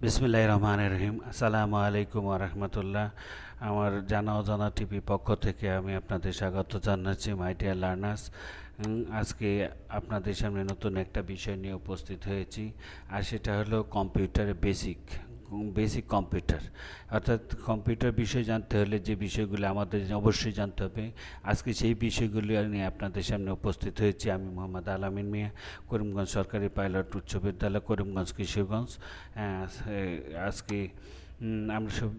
বিসমিল্লাহির রহমানির রহিম। আসসালামু আলাইকুম ওয়া রাহমাতুল্লাহ। আমার জানা অজানা টিভি পক্ষ থেকে আমি আপনাদের স্বাগত জানাচ্ছি, মাই ডিয়ার লার্নার্স। আজকে আপনাদের সামনে নতুন একটা বিষয় নিয়ে উপস্থিত হয়েছি, আর সেটা হলো কম্পিউটারের বেসিক কম্পিউটার। অর্থাৎ কম্পিউটার বিষয় জানতে হলে যে বিষয়গুলো আমাদের অবশ্যই জানতে হবে, আজকে সেই বিষয়গুলি নিয়ে আপনাদের সামনে উপস্থিত হয়েছি। আমি মোহাম্মদ আলামিন মিয়া, করিমগঞ্জ সরকারি পাইলট উচ্চ বিদ্যালয়, করিমগঞ্জ, কিশোরগঞ্জ। আজকে আমরা সব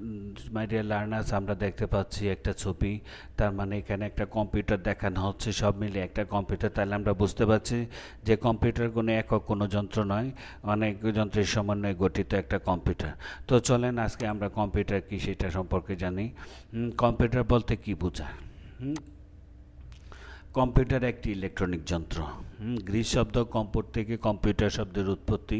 মাই ডিয়ার লার্নার্স, আমরা দেখতে পাচ্ছি একটা ছবি। তার মানে এখানে একটা কম্পিউটার দেখানো হচ্ছে, সব মিলে একটা কম্পিউটার। তাহলে আমরা বুঝতে পারছি যে কম্পিউটার কোনো একক কোনো যন্ত্র নয়, অনেক যন্ত্রের সমন্বয়ে গঠিত একটা কম্পিউটার। তো চলেন আজকে আমরা কম্পিউটার কী সেটা সম্পর্কে জানি। কম্পিউটার বলতে কী বোঝায়? কম্পিউটার একটি ইলেকট্রনিক যন্ত্র। গ্রিক শব্দ কম্পুট থেকে কম্পিউটার শব্দের উৎপত্তি।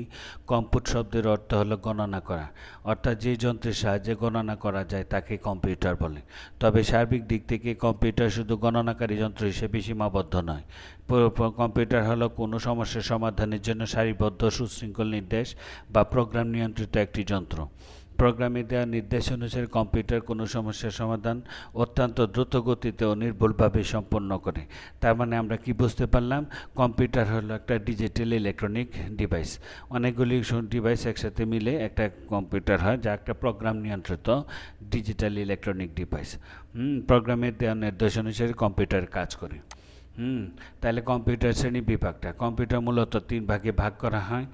কম্পুট শব্দের অর্থ হলো গণনা করা, অর্থাৎ যে যন্ত্রের সাহায্যে গণনা করা যায় তাকে কম্পিউটার বলে। তবে সার্বিক দিক থেকে কম্পিউটার শুধু গণনাকারী যন্ত্র হিসেবে সীমাবদ্ধ নয়। কম্পিউটার হলো কোনো সমস্যার সমাধানের জন্য সারিবদ্ধ সুশৃঙ্খল নির্দেশ বা প্রোগ্রাম নিয়ন্ত্রিত একটি যন্ত্র। প্রোগ্রামে দেওয়া নির্দেশ অনুসারে কম্পিউটার কোনো সমস্যার সমাধান অত্যন্ত দ্রুত গতিতে ও নির্ভুলভাবে সম্পন্ন করে। তার মানে আমরা কি বুঝতে পারলাম? কম্পিউটার হলো একটা ডিজিটাল ইলেকট্রনিক ডিভাইস। অনেকগুলি ডিভাইস একসাথে মিলে একটা কম্পিউটার হয়, যা একটা প্রোগ্রাম নিয়ন্ত্রিত ডিজিটাল ইলেকট্রনিক ডিভাইস। প্রোগ্রামের দেওয়া নির্দেশ অনুসারে কম্পিউটার কাজ করে। তাহলে কম্পিউটার শ্রেণী বিভাগটা, কম্পিউটার মূলত 3 ভাগে ভাগ করা হয়।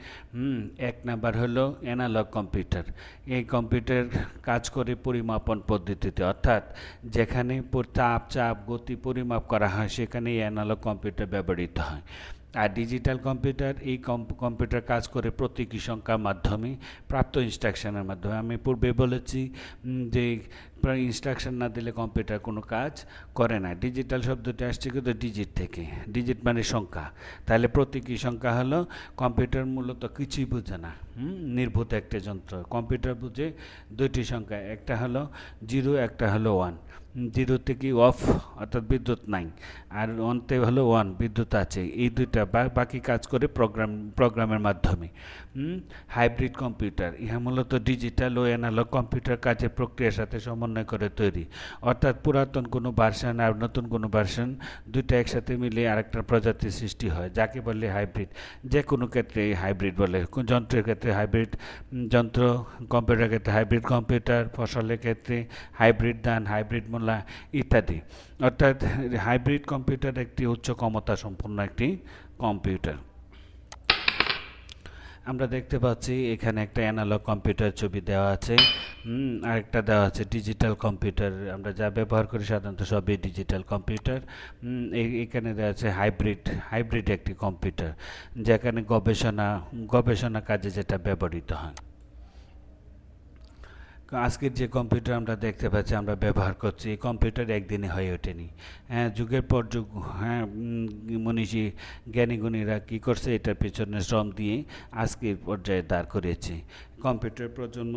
এক নাম্বার হলো অ্যানালগ কম্পিউটার। এই কম্পিউটার কাজ করে পরিমাপন পদ্ধতিতে, অর্থাৎ যেখানে চাপ গতি পরিমাপ করা হয় সেখানে এই অ্যানালগ কম্পিউটার ব্যবহৃত হয়। আর ডিজিটাল কম্পিউটার, এই কম্পিউটার কাজ করে প্রতীকী সংখ্যার মাধ্যমে, প্রাপ্ত ইনস্ট্রাকশনের মাধ্যমে। আমি পূর্বে বলেছি যে ইনস্ট্রাকশন না দিলে কম্পিউটার কোনো কাজ করে না। ডিজিটাল শব্দটি আসছে কিন্তু ডিজিট থেকে, ডিজিট মানে সংখ্যা। তাহলে প্রতীকী সংখ্যা হলো, কম্পিউটার মূলত কিছুই বোঝে না, নির্ভূত একটা যন্ত্র। কম্পিউটার বুঝে দুইটি সংখ্যা, একটা হলো 0, একটা হলো 1। 0 থেকে অফ, অর্থাৎ বিদ্যুৎ নাই, আর অন্তে হলো 1, বিদ্যুৎ আছে। এই দুইটা বাকি কাজ করে প্রোগ্রামের মাধ্যমে। হাইব্রিড কম্পিউটার, ইহা মূলত ডিজিটাল ও অ্যানালগ কম্পিউটার কাজের প্রক্রিয়ার সাথে সমন্বয় করে তৈরি। অর্থাৎ পুরাতন কোনো ভার্সন আর নতুন কোনো ভার্সন দুইটা একসাথে মিলে আরেকটা প্রজাতির সৃষ্টি হয়, যাকে বলে হাইব্রিড। যে কোনো ক্ষেত্রে হাইব্রিড বলে, যন্ত্রের ক্ষেত্রে হাইব্রিড যন্ত্র, কম্পিউটার ক্ষেত্রে হাইব্রিড কম্পিউটার, ফসলের ক্ষেত্রে হাইব্রিড ধান, হাইব্রিড মূলা ইত্যাদি। অর্থাৎ হাইব্রিড কম্পিউটার একটি উচ্চ ক্ষমতা সম্পন্ন একটি কম্পিউটার। আমরা দেখতে পাচ্ছি এখানে একটা অ্যানালগ কম্পিউটার ছবি দেওয়া আছে, আরেকটা দেওয়া আছে ডিজিটাল কম্পিউটার। আমরা যা ব্যবহার করি সাধারণত সবই ডিজিটাল কম্পিউটার। এখানে দেওয়া আছে হাইব্রিড একটি কম্পিউটার, যেখানে গবেষণা কাজে যেটা ব্যবহৃত হয়। আজকের যে কম্পিউটার আমরা দেখতে পাচ্ছি, আমরা ব্যবহার করছি, এই কম্পিউটার একদিনে হয়ে ওঠেনি। যুগের পর যুগ, মনীষী জ্ঞানীগুণীরা কী করছে, এটার পেছনে শ্রম দিয়ে আজকের পর্যায়ে দাঁড় করিয়েছে। কম্পিউটার প্রজন্ম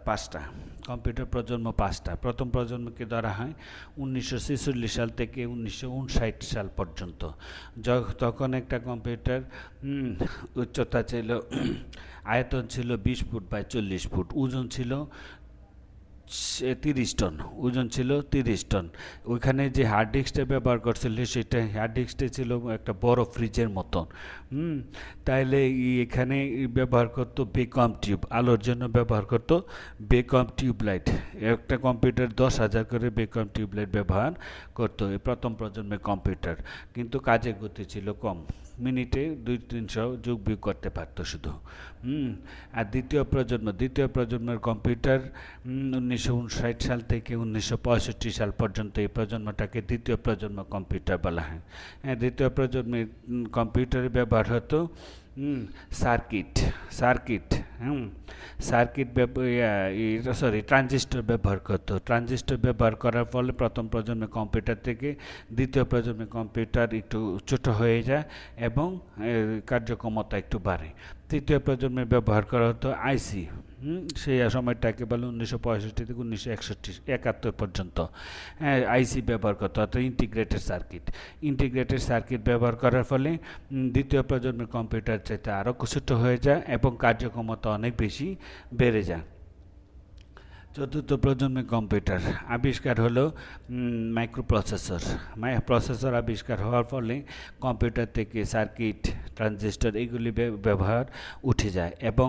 5টা। কম্পিউটার প্রজন্ম 5টা। প্রথম প্রজন্মকে ধরা হয় 1946 সাল থেকে 1959 সাল পর্যন্ত। তখন একটা কম্পিউটার উচ্চতা ছিল, আয়তন ছিল 20 ফুট বাই 40 ফুট, ওজন ছিল 30 টন, ওজন ছিল 30 টন। ওইখানে যে হার্ড ডিস্কটা ব্যবহার করছিল, সেটা হার্ড ডিস্কটা ছিল একটা বড় ফ্রিজের মতন। তাইলে এখানে ব্যবহার করতো বেকম টিউব, আলোর জন্য ব্যবহার করতো বেকম টিউবলাইট। একটা কম্পিউটার 10,000 করে বেকম টিউবলাইট ব্যবহার করতো এই প্রথম প্রজন্মের কম্পিউটার। কিন্তু কাজের গতি ছিল কম, মিনিটে 200-300 যোগ বিয়োগ করতে পারতো শুধু। আর দ্বিতীয় প্রজন্মের কম্পিউটার 1959 সাল থেকে 1965 সাল পর্যন্ত, এই প্রজন্মটাকে দ্বিতীয় প্রজন্ম কম্পিউটার বলা হয়। দ্বিতীয় প্রজন্মের কম্পিউটারে ব্যবহার হতো ট্রানজিস্টর ব্যবহার করতো। ট্রানজিস্টর ব্যবহার করার ফলে প্রথম প্রজন্মের কম্পিউটার থেকে দ্বিতীয় প্রজন্মের কম্পিউটার একটু ছোট হয়ে যায় এবং কার্যক্ষমতা একটু বাড়ে। তৃতীয় প্রজন্মের ব্যবহার করা হতো আইসি, সেই সময়টাকে বলে 1965 থেকে 1971 পর্যন্ত আইসি ব্যবহার করতে, অর্থাৎ ইন্টিগ্রেটেড সার্কিট ব্যবহার করার ফলে দ্বিতীয় প্রজন্মের কম্পিউটার চাইতে আরও ছোট হয়ে যায় এবং কার্যক্ষমতা অনেক বেশি বেড়ে যায়। চতুর্থ প্রজন্মের কম্পিউটার আবিষ্কার হলো প্রসেসর আবিষ্কার হওয়ার ফলে কম্পিউটার থেকে সার্কিট, ট্রানজিস্টর এগুলি ব্যবহার উঠে যায় এবং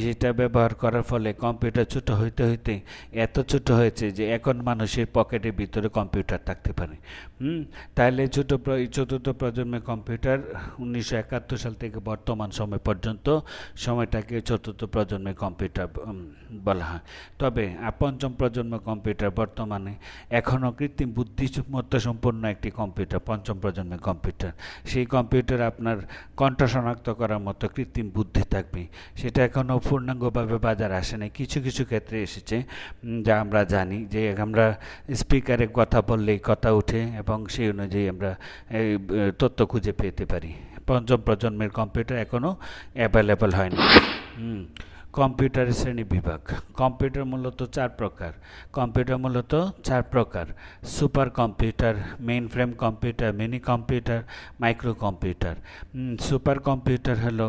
সেটা ব্যবহার করার ফলে কম্পিউটার ছোট হইতে হইতে এত ছোট হয়েছে যে এখন মানুষের পকেটের ভিতরে কম্পিউটার থাকতে পারে। তাহলে চতুর্থ প্রজন্মের কম্পিউটার 1971 সাল থেকে বর্তমান সময় পর্যন্ত সময়টাকে চতুর্থ প্রজন্মের কম্পিউটার বলা হয়। তবে পঞ্চম প্রজন্ম কম্পিউটার বর্তমানে এখনও কৃত্রিম বুদ্ধিমত্তা সম্পন্ন একটি কম্পিউটার, পঞ্চম প্রজন্মের কম্পিউটার। সেই কম্পিউটার আপনার কণ্ঠ শনাক্ত করার মতো কৃত্রিম বুদ্ধি থাকবে, সেটা এখনও পূর্ণাঙ্গভাবে বাজারে আসে নাই। কিছু কিছু ক্ষেত্রে এসেছে, যা আমরা জানি যে আমরা স্পিকারে কথা বললেই কথা উঠে এবং সেই অনুযায়ী আমরা তথ্য খুঁজে পেতে পারি। পঞ্চম প্রজন্মের কম্পিউটার এখনও অ্যাভেলেবল হয়নি। কম্পিউটারের শ্রেণীবিভাগ। কম্পিউটার মূলত চার প্রকার: super computer, main frame computer, mini computer, micro computer. Super computer হলো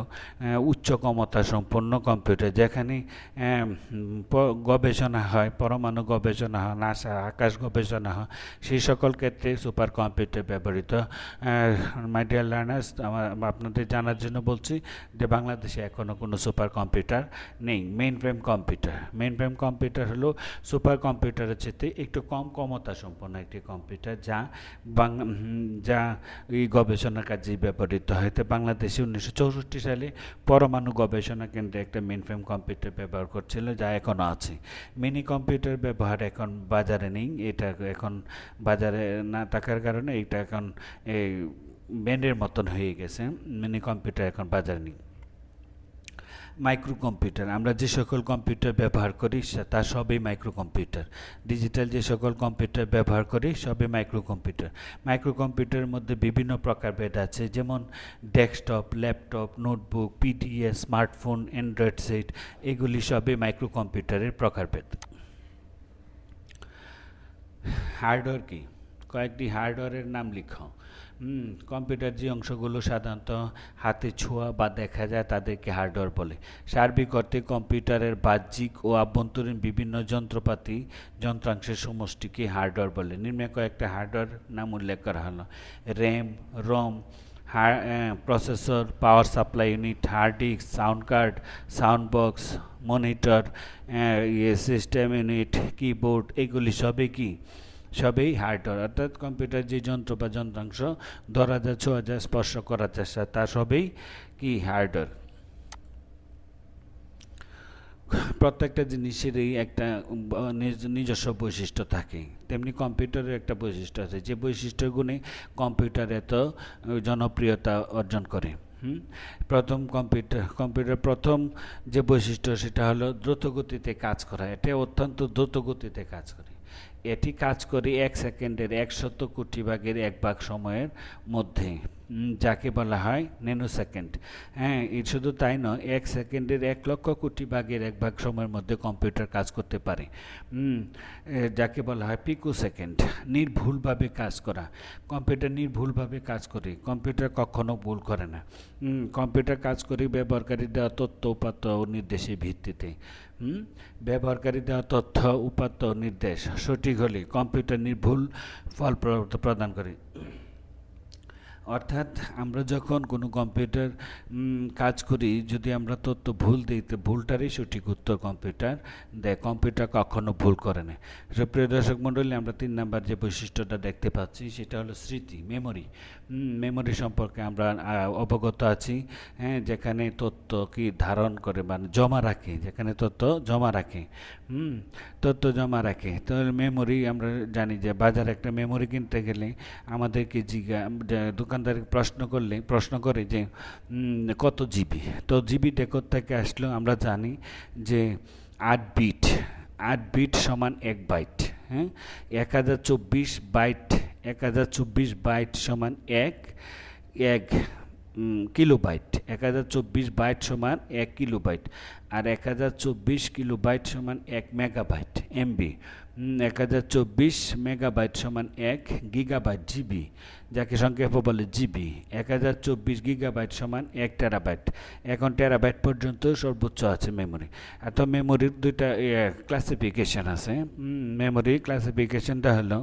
উচ্চ ক্ষমতা সম্পন্ন কম্পিউটার, যেখানে গবেষণা হয়, পরমাণু গবেষণা হয়, নাসা আকাশ গবেষণা হয়, সেই সকল ক্ষেত্রে সুপার কম্পিউটার ব্যবহৃত। মাই ডিয়ার লার্নার্স, আপনাদের জানার জন্য বলছি যে বাংলাদেশে এখনও কোনো সুপার কম্পিউটার নেই। মেইন ফ্রেম কম্পিউটার হলো সুপার কম্পিউটারের চেয়ে একটু কম ক্ষমতা সম্পন্ন একটি কম্পিউটার, যা এই গবেষণা কাজে ব্যবহৃত হয়। বাংলাদেশে 1964 সালে পরমাণু গবেষণা কেন্দ্রে একটা মেইন ফ্রেম কম্পিউটার ব্যবহার করছিল, যা এখনও আছে। মিনি কম্পিউটার ব্যবহার এখন বাজারে নেই, এটা এখন বাজারে না থাকার কারণে এটা এখন ব্যান্ডের মতন হয়ে গেছে। মিনি কম্পিউটার এখন বাজারে নেই। মাইক্রো কম্পিউটার, আমরা যে সকল কম্পিউটার ব্যবহার করি তা সবই মাইক্রো কম্পিউটার। ডিজিটাল যে সকল কম্পিউটার ব্যবহার করি সবই মাইক্রো কম্পিউটার। মাইক্রো কম্পিউটারের মধ্যে বিভিন্ন প্রকারভেদ আছে, যেমন desktop, laptop, notebook, PDS, smartphone, Android set, এগুলি সবই মাইক্রো কম্পিউটারের প্রকারভেদ। হার্ডওয়্যার কি? কয়েকটি হার্ডওয়্যারের নাম লিখো। কম্পিউটার যে অংশগুলো সাধারণত হাতে ছোঁয়া বা দেখা যায় তাদেরকে হার্ডওয়্যার বলে। সার্বিক অর্থে কম্পিউটারের বাহ্যিক ও আভ্যন্তরীণ বিভিন্ন যন্ত্রাংশের সমষ্টিকে হার্ডওয়্যার বলে। নিম্নে কয়েকটা হার্ডওয়্যার নাম উল্লেখ করা হলো: RAM, ROM, processor, power supply unit, hard disk, sound card, sound box, monitor, system unit, keyboard, এগুলি সবই হার্ডওয়্যার। অর্থাৎ কম্পিউটার যে যন্ত্র বা যন্ত্রাংশ ধরা যায়, ছোঁয়া যায়, স্পর্শ করা যায়, তা সবই হার্ডওয়্যার। প্রত্যেকটা জিনিসেরই একটা নিজস্ব বৈশিষ্ট্য থাকে, তেমনি কম্পিউটারের একটা বৈশিষ্ট্য আছে, যে বৈশিষ্ট্যগুলি কম্পিউটার এত জনপ্রিয়তা অর্জন করে। কম্পিউটার প্রথম যে বৈশিষ্ট্য সেটা হলো দ্রুতগতিতে কাজ করা। এটা অত্যন্ত দ্রুতগতিতে কাজ করে। এটি কাজ করে 1 সেকেন্ডের 100 কোটি ভাগের 1 ভাগ সময়ের মধ্যে, যাকে বলা হয় ন্যানো সেকেন্ড। শুধু তাই নয়, 1 সেকেন্ডের 1 লক্ষ কোটি ভাগের 1 ভাগ সময়ের মধ্যে কম্পিউটার কাজ করতে পারে, যাকে বলা হয় পিকো সেকেন্ড। নির্ভুলভাবে কাজ করা। কম্পিউটার নির্ভুলভাবে কাজ করে, কম্পিউটার কখনো ভুল করে না। কম্পিউটার কাজ করে ব্যবহারকারী দেওয়া তথ্য, উপাত্ত ও নির্দেশের ভিত্তিতে। ব্যবহারকারী দেওয়া তথ্য, উপাত্ত ও নির্দেশ সঠিক হলে কম্পিউটার নির্ভুল ফল প্রদান করে। অর্থাৎ আমরা যখন কোনো কম্পিউটার কাজ করি, যদি আমরা তথ্য ভুল দিই তো ভুলটারই সঠিক উত্তর কম্পিউটার দেয়। কম্পিউটার কখনো ভুল করে না। প্রিয় দর্শক মণ্ডলী, আমরা 3 নাম্বার যে বৈশিষ্ট্যটা দেখতে পাচ্ছি সেটা হলো স্মৃতি, মেমোরি সম্পর্কে আমরা অবগত আছি। যেখানে তথ্য ধারণ করে, মানে জমা রাখে, যেখানে তথ্য জমা রাখে। তো মেমোরি আমরা জানি যে বাজারে একটা মেমোরি কিনতে গেলে আমাদেরকে দোকানদার প্রশ্ন করে যে কত জিবি। তো জিবিটা কোত্থেকে আসলো? আমরা জানি যে 8 বিট সমান 1 বাইট। 1024 বাইট সমান 1 কিলোবাইট, 1024 বাইট সমান 1 কিলোবাইট, আর 1024 কিলোবাইট সমান 1 মেগাবাইট এমবি। 1024 মেগাবাইট সমান 1 গিগাবাইট জিবি, যাকে সংক্ষেপে বলে জিবি। 1024 গিগাবাইট সমান 1 টেরাবাইট। এখন টেরাবাইট পর্যন্ত সর্বোচ্চ আছে মেমোরি। এত মেমোরির দুইটা ক্লাসিফিকেশন আছে। মেমোরি ক্লাসিফিকেশনটা হলো,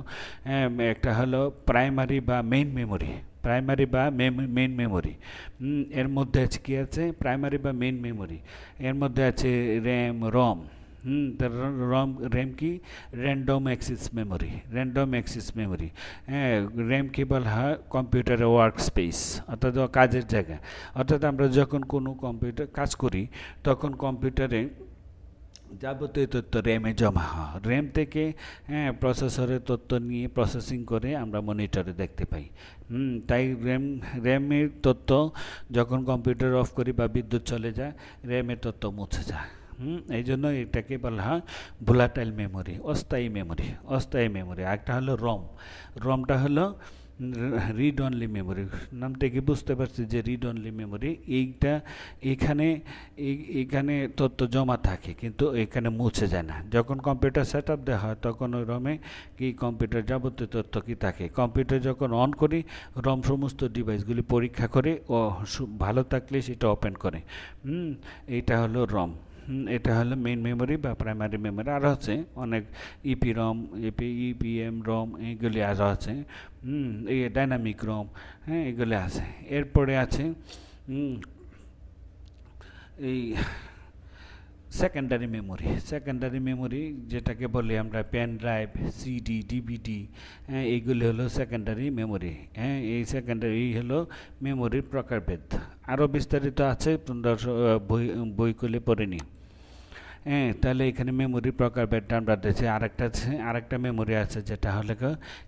একটা হলো প্রাইমারি বা মেইন মেমোরি, প্রাইমারি বা মেইন মেমোরি। এর মধ্যে আছে কি আছে, প্রাইমারি বা মেইন মেমোরি। এর মধ্যে আছে র্যাম, রম। র্যাম কি, random access memory, random access memory. হ্যাঁ, র্যাম কি বলা হয়, কম্পিউটারের ওয়ার্ক স্পেস, অর্থাৎ কাজের জায়গা। অর্থাৎ আমরা যখন কোনো কম্পিউটার কাজ করি তখন কম্পিউটারে যাবতীয় তথ্য র্যামে জমা হয়। র্যাম থেকে প্রসেসরের তথ্য নিয়ে প্রসেসিং করে আমরা মনিটরে দেখতে পাই। তাই র্যামের তথ্য যখন কম্পিউটার অফ করি বা বিদ্যুৎ চলে যায়, র্যামের তথ্য মুছে যায়। এই জন্য এটাকে বলা হয় ভোলাটাইল মেমোরি, অস্থায়ী মেমোরি, অস্থায়ী মেমোরি। একটা হলো রম। রমটা হলো রিড অনলি মেমোরি। নাম থেকে বুঝতে পারছি যে রিড অনলি মেমোরি। এইখানে তথ্য জমা থাকে কিন্তু এখানে মুছে যায় না। যখন কম্পিউটার সেট আপ দেওয়া হয় তখন ওই রমে কি কম্পিউটার যাবতীয় তথ্য কি থাকে। কম্পিউটার যখন অন করি, রম সমস্ত ডিভাইসগুলি পরীক্ষা করে ও ভালো থাকলে সেটা ওপেন করে। এইটা হলো রম। এটা হলো মেইন মেমোরি বা প্রাইমারি মেমোরি। আর আছে অনেক ইপি রম, ইপিএম রম, এইগুলি আরও আছে। এই ডাইনামিক রম, হ্যাঁ, এগুলি আছে। এরপরে আছে এই সেকেন্ডারি মেমোরি। সেকেন্ডারি মেমোরি যেটাকে বলি আমরা পেন ড্রাইভ, সিডি, ডিভিডি, হ্যাঁ, এইগুলি হলো সেকেন্ডারি মেমোরি। হ্যাঁ, এই সেকেন্ডারি হলো মেমোরির প্রকারভেদ। আরও বিস্তারিত আছে, বই খুলে পড়ে নিই। হ্যাঁ, তাহলে এখানে মেমোরির প্রকারভেদটা আমরা দেখছি। আরেকটা মেমোরি আছে যেটা হলো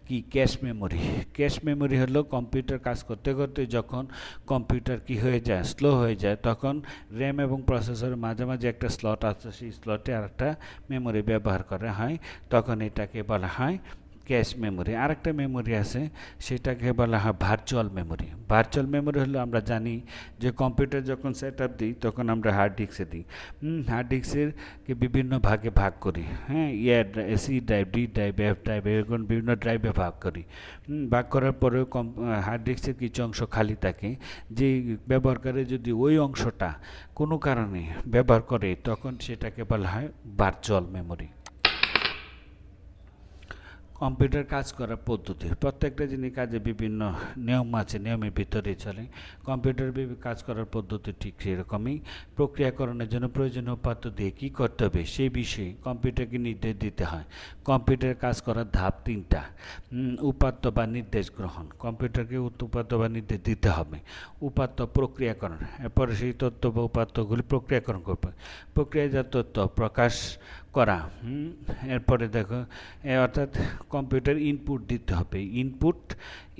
কি, ক্যাশ মেমোরি। ক্যাশ মেমোরি হলো কম্পিউটার কাজ করতে করতে যখন কম্পিউটার কি হয়ে যায়, স্লো হয়ে যায়, তখন র্যাম এবং প্রসেসরের মাঝামাঝি একটা স্লট আছে, সেই স্লটে আরেকটা মেমোরি ব্যবহার করা হয়, তখন এটাকে বলা হয় ক্যাশ মেমোরি। আরেকটা মেমোরি আছে, সেটাকে বলা হয় ভার্চুয়াল মেমোরি। ভার্চুয়াল মেমোরি হলো আমরা জানি যে কম্পিউটার যখন সেট আপ দিই তখন আমরা হার্ড ডিস্কে দিই। হার্ড ডিস্কেরকে বিভিন্ন ভাগে ভাগ করি। হ্যাঁ, C drive, D drive, F drive, এরকম বিভিন্ন ড্রাইভে ভাগ করি। ভাগ করার পরেও হার্ড ডিস্কের কিছু অংশ খালি থাকে, যে ব্যবহারকারী যদি ওই অংশটা কোনো কারণে ব্যবহার করে তখন সেটাকে বলা হয় ভার্চুয়াল মেমোরি। কম্পিউটার কাজ করার পদ্ধতি, প্রত্যেকটা জিনিস কাজে বিভিন্ন নিয়ম আছে, নিয়মের ভিতরে চলে। কম্পিউটার কাজ করার পদ্ধতি ঠিক সেরকমই। প্রক্রিয়াকরণের জন্য প্রয়োজনীয় উপাত্ত দিয়ে কী করতে হবে সেই বিষয়ে কম্পিউটারকে নির্দেশ দিতে হয়। কম্পিউটার কাজ করার ধাপ 3টা। উপাত্ত বা নির্দেশ গ্রহণ, কম্পিউটারকে উপাত্ত বা নির্দেশ দিতে হবে। উপাত্ত প্রক্রিয়াকরণ, এরপরে সেই তথ্য বা উপাত্তগুলি প্রক্রিয়াকরণ করবে। প্রক্রিয়াজাত তথ্য প্রকাশ করা। এরপরে দেখো, অর্থাৎ কম্পিউটার ইনপুট দিতে হবে।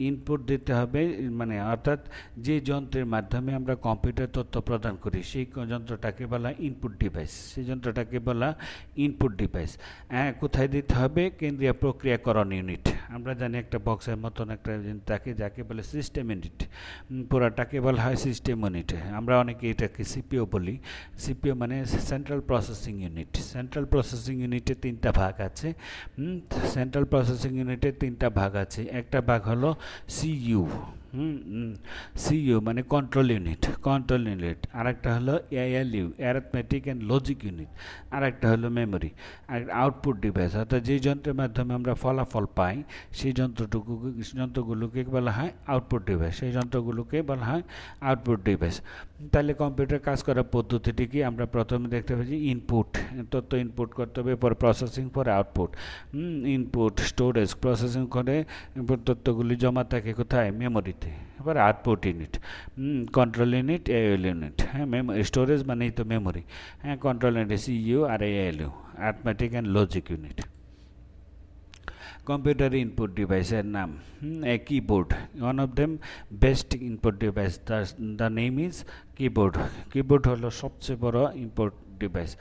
ইনপুট দিতে হবে, মানে অর্থাৎ যে যন্ত্রের মাধ্যমে আমরা কম্পিউটার তথ্য প্রদান করি সেই যন্ত্রটাকে বলা ইনপুট ডিভাইস, সেই যন্ত্রটাকে বলা ইনপুট ডিভাইস। কোথায় দিতে হবে, কেন্দ্রীয় প্রক্রিয়াকরণ ইউনিট। আমরা জানি একটা বক্সের মতন একটা তাকে যাকে বলে সিস্টেম ইউনিট, পুরাটাকে বলা হয় সিস্টেম ইউনিট। আমরা অনেকে এটাকে সিপিও বলি। সিপিও মানে central processing unit. Central processing ইউনিটে 3টা ভাগ আছে। সেন্ট্রাল প্রসেসিং ইউনিটে 3টা ভাগ আছে। একটা ভাগ হলো সিইউ, সিইউ মানে কন্ট্রোল ইউনিট, কন্ট্রোল ইউনিট। আরেকটা হলো ALU, arithmetic and logic unit. আরেকটা হলো মেমোরি। আর আউটপুট ডিভাইস, অর্থাৎ যে যন্ত্রের মাধ্যমে আমরা ফলাফল পাই সেই যন্ত্রগুলোকে বলা হয় আউটপুট ডিভাইস, সেই যন্ত্রগুলোকে বলা হয় আউটপুট ডিভাইস। তাহলে কম্পিউটার কাজ করার পদ্ধতিটি কি, আমরা প্রথমে দেখতে পাচ্ছি ইনপুট, তথ্য ইনপুট করতে হবে, পরে প্রসেসিং, পরে আউটপুট। ইনপুট, স্টোরেজ, প্রসেসিং করে তথ্যগুলি জমা থাকে কোথায়, মেমোরিতে। এবার output unit, control unit, AL unit. হ্যাঁ, স্টোরেজ মানেই তো মেমোরি। হ্যাঁ, কন্ট্রোল ইউনিট সিইউ আর ALU, arithmetic and logic unit. Computer input ডিভাইসের নাম, keyboard, one of them best input device, the name is keyboard. Keyboard হলো সবচেয়ে বড় ইনপুট ডিভাইস।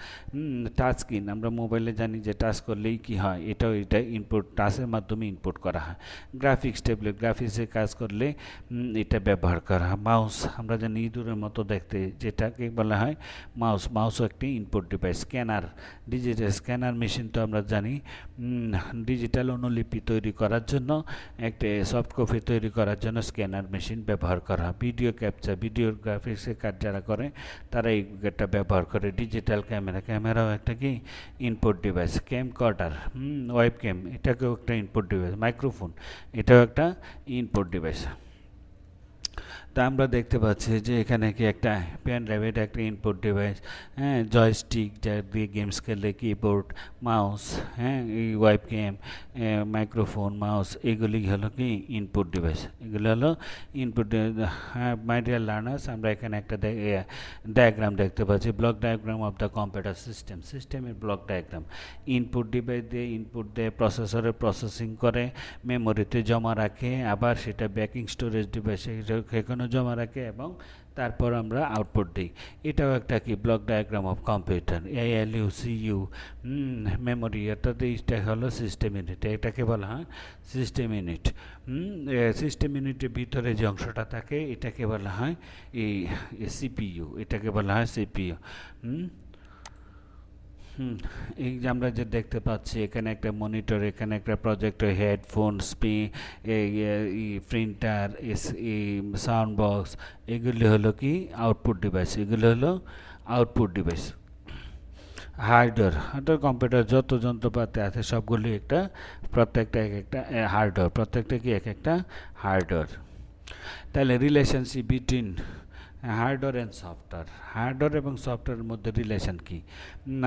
টাচ স্ক্রিন, আমরা মোবাইলে জানি যে টাচ করলেই কি হয়, এটা ইনপুট, টাচের মাধ্যমে ইনপুট করা হয়। গ্রাফিক্স ট্যাবলেট, গ্রাফিক্সে কাজ করলে এটা ব্যবহার করা হয়। মাউস, আমরা জানি ইঁদুরের মতো দেখতে, যেটাকে বলা হয় মাউস, মাউসও একটি input device. Scanner, digital scanner machine তো আমরা জানি ডিজিটাল অনুলিপি তৈরি করার জন্য, একটা সফট কপি তৈরি করার জন্য স্ক্যানার মেশিন ব্যবহার করা হয়। ভিডিও ক্যাপচার, ভিডিও গ্রাফিক্সের কাজ যারা করে তারা এটা ব্যবহার করে। ডিজিটাল ক্যামেরা, ক্যামেরাও একটা কি ইনপুট ডিভাইস। ক্যামকর্ডার, ওয়েব ক্যাম, এটাকেও একটা ইনপুট ডিভাইস। মাইক্রোফোন, এটাও একটা ইনপুট ডিভাইস। তা আমরা দেখতে পাচ্ছি যে এখানে কি একটা পেন ড্রাইভ, এটা একটা ইনপুট ডিভাইস। হ্যাঁ, জয়স্টিক যা দিয়ে গেমস খেলে, কিবোর্ড, মাউস, হ্যাঁ, এই ওয়েব ক্যাম, মাইক্রোফোন, মাউস, এগুলি হলো কি ইনপুট ডিভাইস। এগুলো হলো ইনপুট। হ্যাঁ, মাই ডিয়ার লার্নার্স, আমরা এখানে একটা ডায়াগ্রাম দেখতে পাচ্ছি, block diagram of the computer system, সিস্টেমের ব্লক ডায়াগ্রাম। ইনপুট ডিভাইস দিয়ে ইনপুট দিয়ে প্রসেসরে প্রসেসিং করে, মেমোরিতে জমা রাখে, আবার সেটা ব্যাকিং স্টোরেজ ডিভাইসে সেখানে জমা রাখে, এবং তারপর আমরা আউটপুট দিই। এটাও একটা কি block diagram of computer. ALU, CU, memory, অর্থাৎ এইটা হলো সিস্টেম ইউনিট, এটাকে বলা হয় সিস্টেম ইউনিট। সিস্টেম ইউনিটের ভিতরে যে অংশটা থাকে এটাকে বলা হয় এই CPU, এটাকে বলা হয় CPU। এই যে আমরা যে দেখতে পাচ্ছি এখানে একটা মনিটর, এখানে একটা projector, headphone, printer, sound box, এগুলি হলো কি আউটপুট ডিভাইস, এগুলো হলো আউটপুট ডিভাইস। হার্ডওয়্যার, অর্থাৎ কম্পিউটার যত যন্ত্রপাতি আছে সবগুলি একটা, প্রত্যেকটা এক একটা হার্ডওয়্যার, প্রত্যেকটা কি এক একটা হার্ডওয়্যার। তাহলে relationship between hardware and software, hardware এবং সফটওয়্যারের মধ্যে রিলেশন কি?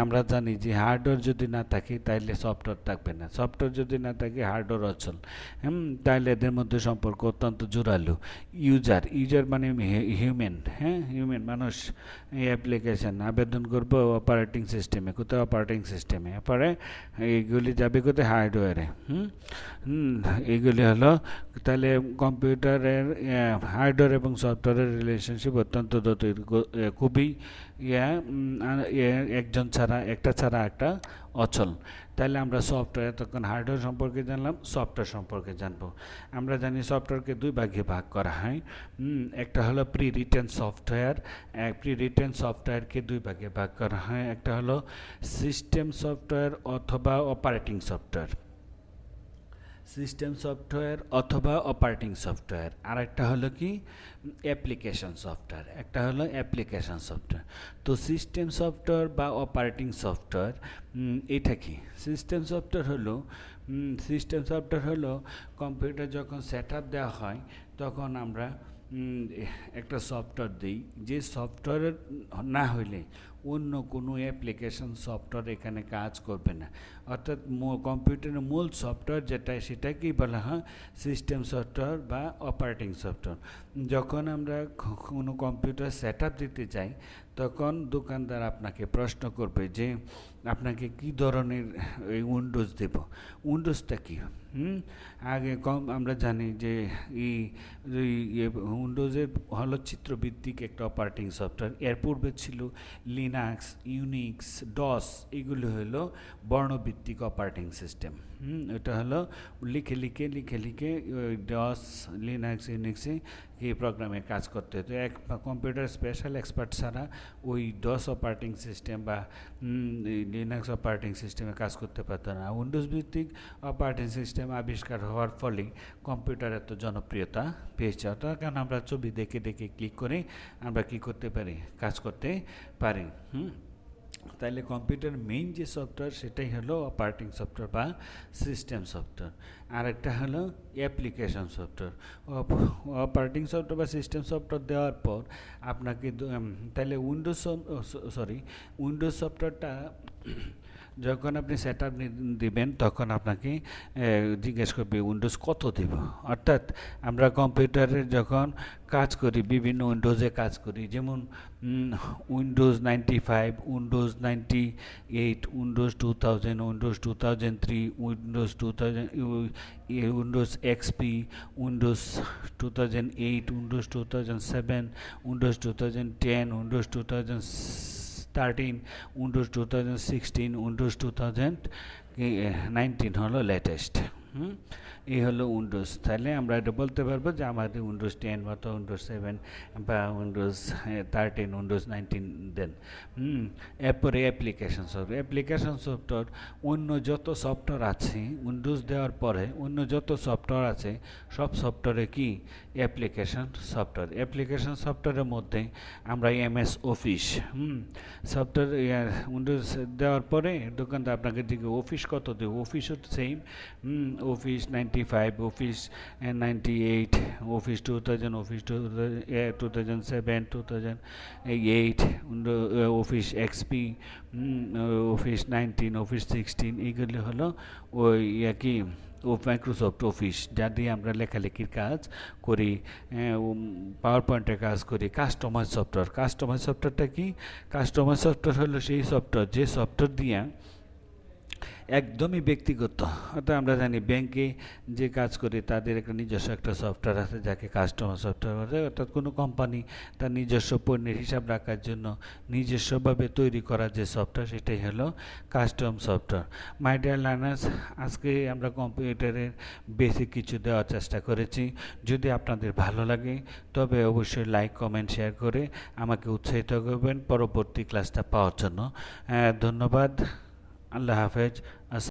আমরা জানি যে হার্ডওয়্যার যদি না থাকে তাহলে সফটওয়্যার থাকবে না, সফটওয়্যার যদি না থাকে হার্ডওয়্যার অচল। তাহলে এদের মধ্যে সম্পর্ক অত্যন্ত জোরালো। ইউজার মানে হিউম্যান, হ্যাঁ, হিউম্যান মানুষ। এই অ্যাপ্লিকেশান আবেদন করবো অপারেটিং সিস্টেমে, কোথাও অপারেটিং সিস্টেমে, পরে এইগুলি যাবে কোথায়, হার্ডওয়্যারে। এইগুলি হলো, তাহলে কম্পিউটারের হার্ডওয়্যার এবং সফটওয়্যারের রিলেশনশিপ অত্যন্ত খুবই একজন ছাড়া একটা অচল। তাহলে আমরা সফটওয়্যার, তখন হার্ডওয়্যার সম্পর্কে জানলাম, সফটওয়্যার সম্পর্কে জানবো। আমরা জানি সফটওয়্যারকে দুই ভাগে ভাগ করা হয়। একটা হলো pre written software, pre written সফটওয়্যারকে দুই ভাগে ভাগ করা হয়। একটা হলো সিস্টেম সফটওয়্যার অথবা অপারেটিং সফটওয়্যার, সিস্টেম সফটওয়্যার অথবা অপারেটিং সফটওয়্যার। আর একটা হলো কি অ্যাপ্লিকেশন সফটওয়্যার, একটা হলো অ্যাপ্লিকেশন সফটওয়্যার। তো সিস্টেম সফটওয়্যার বা অপারেটিং সফটওয়্যার এটা কি? সিস্টেম সফটওয়্যার হলো কম্পিউটার যখন সেট আপ দেওয়া হয় তখন আমরা একটা সফটওয়্যার দিই, যে সফটওয়্যার না হইলে অন্য কোনো অ্যাপ্লিকেশন সফটওয়্যার এখানে কাজ করবে না। অর্থাৎ কম্পিউটারের মূল সফটওয়্যার যেটা, সেটাকেই বলা হয় সিস্টেম সফটওয়্যার বা অপারেটিং সফটওয়্যার। যখন আমরা কোনো কম্পিউটার সেট আপ দিতে যাই তখন দোকানদার আপনাকে প্রশ্ন করবে যে আপনাকে কি ধরনের এই উইন্ডোজ দেব, উইন্ডোজটা কি? আগে আমরা জানি যে এই উইন্ডোজের হলো চিত্রভিত্তিক একটা অপারেটিং সফটওয়্যার। এর পূর্বে ছিল লিনাক্স, ইউনিক্স, ডস, এগুলো হলো বর্ণভিত্তিক অপারেটিং সিস্টেম। এটা হলো লিখে লিখে ডস, লিনাক্স, ইউনিক্সে এই প্রোগ্রামে কাজ করতে হতো। এক কম্পিউটার স্পেশাল এক্সপার্ট ছাড়া ওই ডস অপারেটিং সিস্টেম বা লিনাক্স অপারেটিং সিস্টেমে কাজ করতে পারতো না। উইন্ডোজ ভিত্তিক অপারেটিং সিস্টেম আবিষ্কার হওয়ার ফলে কম্পিউটার এত জনপ্রিয়তা পেয়েছে। অর্থাৎ কারণ আমরা ছবি দেখে ক্লিক করে আমরা কি করতে পারি, কাজ করতে পারি। তাহলে কম্পিউটার মেইন যে সফটওয়্যার সেটাই হলো অপারেটিং সফটওয়্যার বা সিস্টেম সফটওয়্যার। আর একটা হলো অ্যাপ্লিকেশন সফটওয়্যার। অপারেটিং সফটওয়্যার বা সিস্টেম সফটওয়্যার দেওয়ার পর আপনাকে তাহলে উইন্ডোজ সফটওয়্যারটা যখন আপনি সেট আপ দেবেন তখন আপনাকে জিজ্ঞেস করবে উইন্ডোজ কত দেব। অর্থাৎ আমরা কম্পিউটারে যখন কাজ করি, বিভিন্ন উইন্ডোজে কাজ করি, যেমন Windows 95, Windows 98, Windows 2000, Windows 2003, Windows XP, Windows 2008, Windows 2007, Windows 2010, Windows 2013, 13, Windows 2016, Windows 2019 হলো লেটেস্ট। এই হলো উইন্ডোজ। তাহলে আমরা এটা বলতে পারবো যে আমাদের উইন্ডোজ 10 মতো উইন্ডোজ 7 বা উইন্ডোজ 13, উইন্ডোজ 19 দেন। এরপরে অ্যাপ্লিকেশন সফটওয়্যার অন্য যত সফটওয়্যার আছে উইন্ডোজ দেওয়ার পরে অন্য যত সফটওয়্যার আছে সব সফটওয়্যারে কি অ্যাপ্লিকেশন সফটওয়্যারের মধ্যে আমরা এমএস অফিস সফটওয়্যার উইন্ডোজ দেওয়ার পরে দোকানদার আপনাকে দিকে অফিস কত দেবে, অফিসও same office 95, office 98, office 2000, office 2007, 2008, office XP, office 19, office 16, এইগুলি হলো ওই কি মাইক্রোসফট অফিস, যা দিয়ে আমরা লেখালেখির কাজ করি, পাওয়ার পয়েন্টের কাজ করি। কাস্টমাইজ সফটওয়্যারটা কি? কাস্টমাইজ সফটওয়্যার হলো সেই সফটওয়্যার যে সফটওয়্যার দিয়ে একদমই ব্যক্তিগত, অর্থাৎ আমরা জানি ব্যাংকে যে কাজ করি তাদের একটা নিজস্ব একটা সফটওয়্যার আছে যাকে কাস্টমার সফটওয়্যার বলে, অর্থাৎ কোনো কোম্পানি তার নিজস্ব পণ্যের হিসাব রাখার জন্য নিজস্বভাবে তৈরি করা যে সফটওয়্যার সেটাই হলো custom software. My dear learners, আজকে আমরা কম্পিউটারের বেসিক কিছু দেওয়ার চেষ্টা করেছি। যদি আপনাদের ভালো লাগে তবে অবশ্যই লাইক, কমেন্ট, শেয়ার করে আমাকে উৎসাহিত করবেন পরবর্তী ক্লাসটা পাওয়ার জন্য। ধন্যবাদ। আল্লাহ হাফেজ।